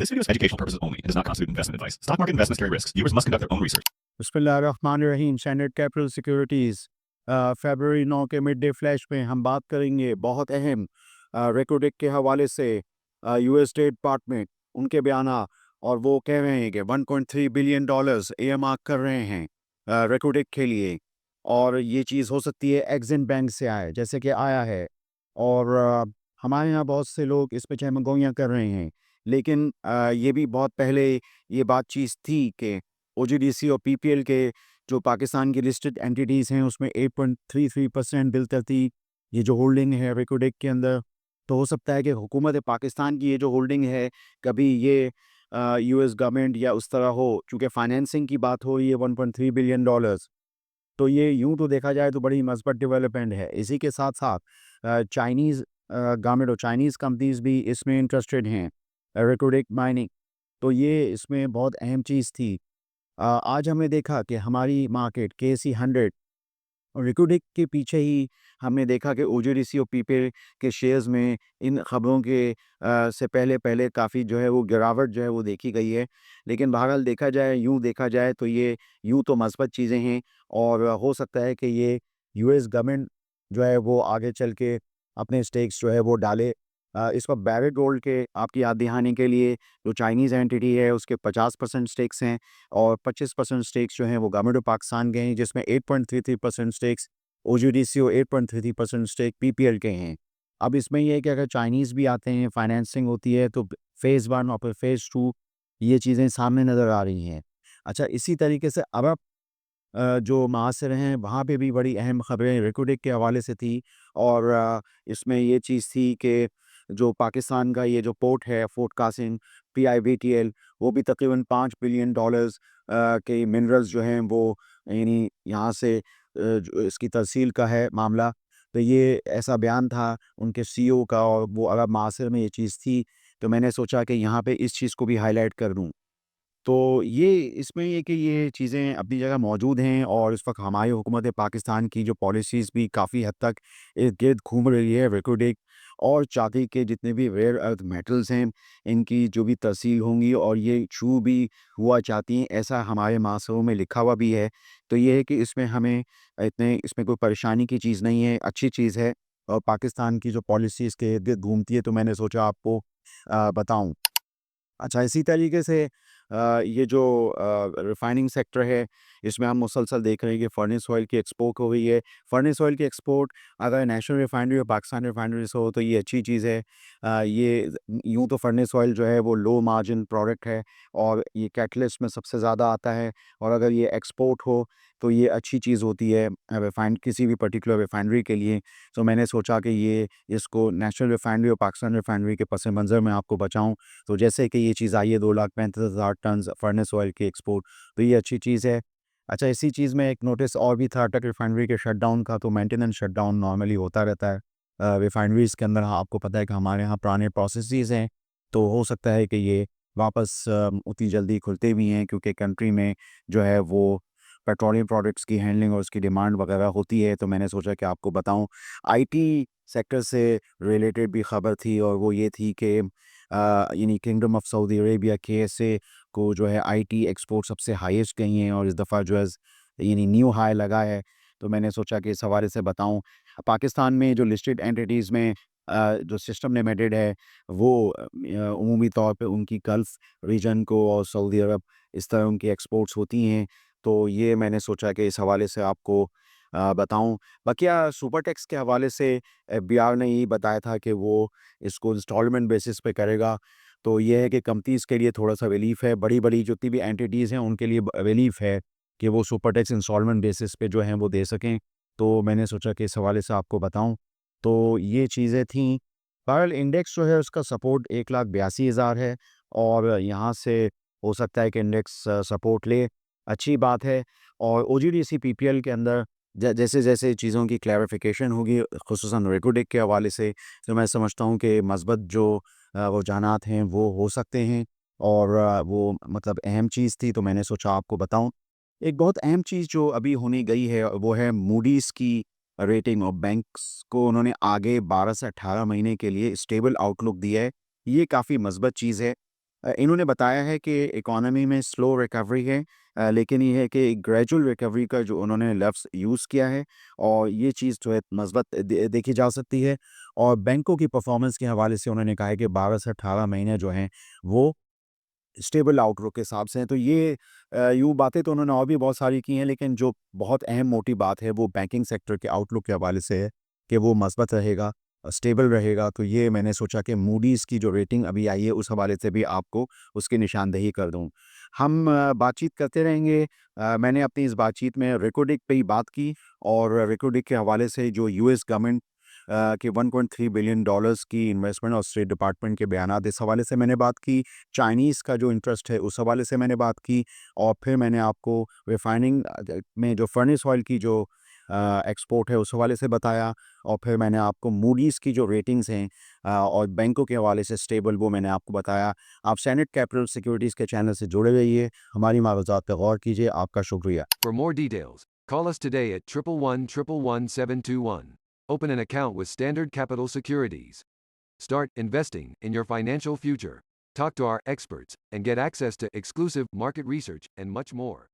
This video is for educational purposes only and does not constitute investment advice. Stock market investments carry risks. Viewers must conduct their own research. बिस्मिल्लाहिर्रहमानिर्रहीम। Standard capital securities फरवरी 9 के mid day flash में हम बात करेंगे बहुत अहम रेकोडेक के हवाले से। यूएस स्टेट डिपार्टमेंट उनके बयाना, और वो कह रहे हैं कि 1.3 बिलियन डॉलर्स एयरमार्क कर रहे हैं रेकोडेक के लिए, और ये चीज़ हो सकती है एक्सिम बैंक से आए जैसे कि आया है। और हमारे यहाँ बहुत से लोग इस पे चहमगोइयाँ कर रहे हैं, लेकिन ये भी बहुत पहले ये बातचीत थी कि ओजीडीसी और पीपीएल के जो पाकिस्तान की लिस्टेड एंटिटीज़ हैं उसमें 8.33% बिलतरतीब ये जो होल्डिंग है रेकोडेक के अंदर। तो हो सकता है कि हुकूमत पाकिस्तान की ये जो होल्डिंग है कभी ये यूएस गवर्नमेंट या उस तरह हो, चूँकि फाइनेंसिंग की बात हो रही है 1.3 बिलियन डॉलर्स। तो ये यूँ तो देखा जाए तो बड़ी मस्बत डेवलपमेंट है। इसी के साथ-साथ चाइनीज़ गवर्नमेंट और चाइनीज़ कंपनीज़ भी इसमें इंटरेस्टेड हैं रेकोडेक माइनिंग। तो ये इसमें बहुत अहम चीज़ थी। आज हमने देखा कि हमारी मार्केट केएसई 100 और रिकुडिक के पीछे ही हमने देखा कि ओजीडीसी और पीपीएल के शेयर्स में इन खबरों के से पहले काफ़ी जो है वो गिरावट जो है वो देखी गई है। लेकिन बहरहाल देखा जाए, यूँ देखा जाए तो ये यूँ तो मस्बत चीज़ें हैं, और हो सकता है कि ये यूएस गवर्नमेंट जो है वो आगे चल के अपने स्टेक्स जो है वो डाले। इस वक्त बैरेट गोल्ड के आपकी याद दहानी के लिए जो चाइनीज़ एंटिटी है उसके 50% स्टेक्स हैं, और 25% स्टेक्स जो हैं वो गवर्नमेंट ऑफ पाकिस्तान के हैं, जिसमें 8.33% स्टेक्स ओजीडीसी और 8.33% स्टेक पीपीएल के हैं। अब इसमें ये है कि अगर चाइनीज़ भी आते हैं, फाइनेंसिंग होती है, तो फ़ेज़ 1 और फिर फ़ेज़ 2 ये चीज़ें सामने नज़र आ रही हैं। अच्छा, इसी तरीके से अरब जो महासरे हैं वहाँ पे भी बड़ी अहम खबरें रेकोडेक के हवाले से थी, और इसमें ये चीज़ थी कि जो पाकिस्तान का ये जो पोर्ट है फोर्ट कासिम पीआईवीटीएल, वो भी तकरीबन 5 बिलियन डॉलर्स के मिनरल्स जो हैं वो यानी यहाँ से जो इसकी तरसील का है मामला। तो ये ऐसा बयान था उनके सीईओ का, और वो अरब महासरे में ये चीज़ थी, तो मैंने सोचा कि यहाँ पे इस चीज़ को भी हाईलाइट कर दूँ। तो ये इसमें ये कि ये चीज़ें अपनी जगह मौजूद हैं, और इस वक्त हमारी हुकूमत पाकिस्तान की जो पॉलिसीज़ भी काफ़ी हद तक इर्द-गिर्द घूम रही है। रेकोडेक और चांदी के जितने भी रेयर अर्थ मेटल्स हैं, इनकी जो भी तरसील होंगी, और ये छू भी हुआ चाहती हैं, ऐसा हमारे मासरों में लिखा हुआ भी है। तो ये है कि इसमें हमें इसमें कोई परेशानी की चीज़ नहीं है, अच्छी चीज़ है, और पाकिस्तान की जो पॉलिसीज़ के इर्द-गिर्द घूमती है, तो मैंने सोचा आपको बताऊँ। अच्छा, इसी तरीके से ये जो रिफाइनिंग सेक्टर है, इसमें हम मुसलसल देख रहे हैं कि फर्नेस ऑयल की एक्सपोर्ट हो रही है। फर्नेस ऑयल की एक्सपोर्ट अगर नेशनल रिफाइनरी और पाकिस्तान रिफाइनरी से हो तो ये अच्छी चीज़ है। ये यूँ तो फर्नेस ऑयल जो है वो लो मार्जिन प्रोडक्ट है, और ये कैटलिस्ट में सबसे ज़्यादा आता है, और अगर ये एक्सपोर्ट हो तो ये अच्छी चीज़ होती है रिफाइन किसी भी पर्टिकुलर रिफाइनरी के लिए। तो मैंने सोचा कि ये इसको नेशनल रिफाइनरी और पाकिस्तान रिफाइनरी के पस मंज़र में आपको बचाऊँ। तो जैसे कि ये चीज़ आई है 2,35,000 टन फर्नेस ऑयल की एक्सपोर्ट, तो ये अच्छी चीज़ है। अच्छा, इसी चीज़ में एक नोटिस और भी था अटक रिफाइनरी के शटडाउन का। तो मेंटेनेंस शटडाउन नॉर्मली होता रहता है रिफाइनरीज़ के अंदर। हाँ, आपको पता है कि हमारे यहाँ पुराने प्रोसेसेस हैं, तो हो सकता है कि ये वापस उतनी जल्दी खुलते भी हैं, क्योंकि कंट्री में जो है वो पेट्रोलियम प्रोडक्ट्स की हैंडलिंग और उसकी डिमांड वगैरह होती है। तो मैंने सोचा कि आपको बताऊँ। आईटी सेक्टर से रिलेटेड भी खबर थी, और वो ये थी कि यानी kingdom of Saudi Arabia KSA को जो है आईटी एक्सपोर्ट सबसे हाईएस्ट गई हैं, और इस दफ़ा जो है यानी न्यू हाई लगा है। तो मैंने सोचा कि इस हवाले से बताऊं। पाकिस्तान में जो लिस्टेड एंटिटीज़ में जो सिस्टम लिमिटेड है, वो उमूमी तौर पे उनकी गल्फ़ रीजन को और सऊदी अरब इस तरह उनकी एक्सपोर्ट्स होती हैं। तो ये मैंने सोचा कि इस हवाले से आपको बताऊं। बकिया सुपर टैक्स के हवाले से एफबीआर ने यही बताया था कि वो इसको इंस्टॉलमेंट बेसिस पे करेगा। तो ये है कि कंपनीज़ के लिए थोड़ा-सा रिलीफ़ है, बड़ी-बड़ी जितनी भी एंटिटीज़ हैं उनके लिए रिलीफ़ है कि वो सुपर टैक्स इंस्टॉलमेंट बेसिस पे जो हैं वो दे सकें। तो मैंने सोचा कि इस हवाले से आपको बताऊँ। तो ये चीज़ें थीं। बहरहाल इंडेक्स जो है उसका सपोर्ट 1,82,000 है, और यहाँ से हो सकता है कि इंडेक्स सपोर्ट ले, अच्छी बात है। और ओजीडीसी पीपीएल के अंदर जैसे-जैसे चीज़ों की क्लैरिफ़िकेशन होगी, ख़ुसूसन रेकोडेक के हवाले से, तो मैं समझता हूँ कि मस्बत जो रुझानात हैं वो हो सकते हैं, और वो मतलब अहम चीज़ थी, तो मैंने सोचा आपको बताऊँ। एक बहुत अहम चीज़ जो अभी होने गई है वो है मूडीज़ की रेटिंग, और बैंक्स को उन्होंने आगे 12 से 18 महीने के लिए स्टेबल आउटलुक दिया है। ये काफ़ी मस्बत चीज़ है। इन्होंने बताया है कि इकोनॉमी में स्लो रिकवरी है, लेकिन ये है कि ग्रेजुअल रिकवरी का जो उन्होंने लफ्ज़ यूज़ किया है और ये चीज़ जो है मस्बत देखी जा सकती है। और बैंकों की परफॉर्मेंस के हवाले से उन्होंने कहा है कि 12 से 18 महीने जो हैं वो स्टेबल आउटलुक के हिसाब से हैं। तो ये यूँ बातें तो उन्होंने और भी बहुत सारी की हैं, लेकिन जो बहुत अहम मोटी बात है वो बैंकिंग सेक्टर के आउटलुक के हवाले से है कि वो मस्बत रहेगा, स्टेबल रहेगा। तो ये मैंने सोचा कि मूडीज़ की जो रेटिंग अभी आई है उस हवाले से भी आपको उसकी निशानदेही कर दूँ। हम बातचीत करते रहेंगे। मैंने अपनी इस बातचीत में रेकोडिक पे ही बात की और रेकोडिक के हवाले से जो यूएस गवर्नमेंट के 1.3 बिलियन डॉलर्स की इन्वेस्टमेंट और स्टेट डिपार्टमेंट के बयानात, इस हवाले से मैंने बात की। चाइनीज़ का जो इंटरेस्ट है उस हवाले से मैंने बात की और फिर मैंने आपको रिफाइनिंग में जो फर्नेस ऑयल की जो एक्सपोर्ट है उस हवाले से बताया और फिर मैंने आपको मूडीज़ की जो रेटिंग्स हैं और बैंकों के हवाले से स्टेबल, वो मैंने आपको बताया। आप सैनेट कैपिटल सिक्योरिटीज़ के चैनल से जुड़े रहिए, हमारी मालूमात पे गौर कीजिए। आपका शुक्रिया। For more details, call us today at 111-111-721. Open an account with Standard Capital Securities. Start investing in your financial future. Talk to our experts and get access to exclusive market research and much more.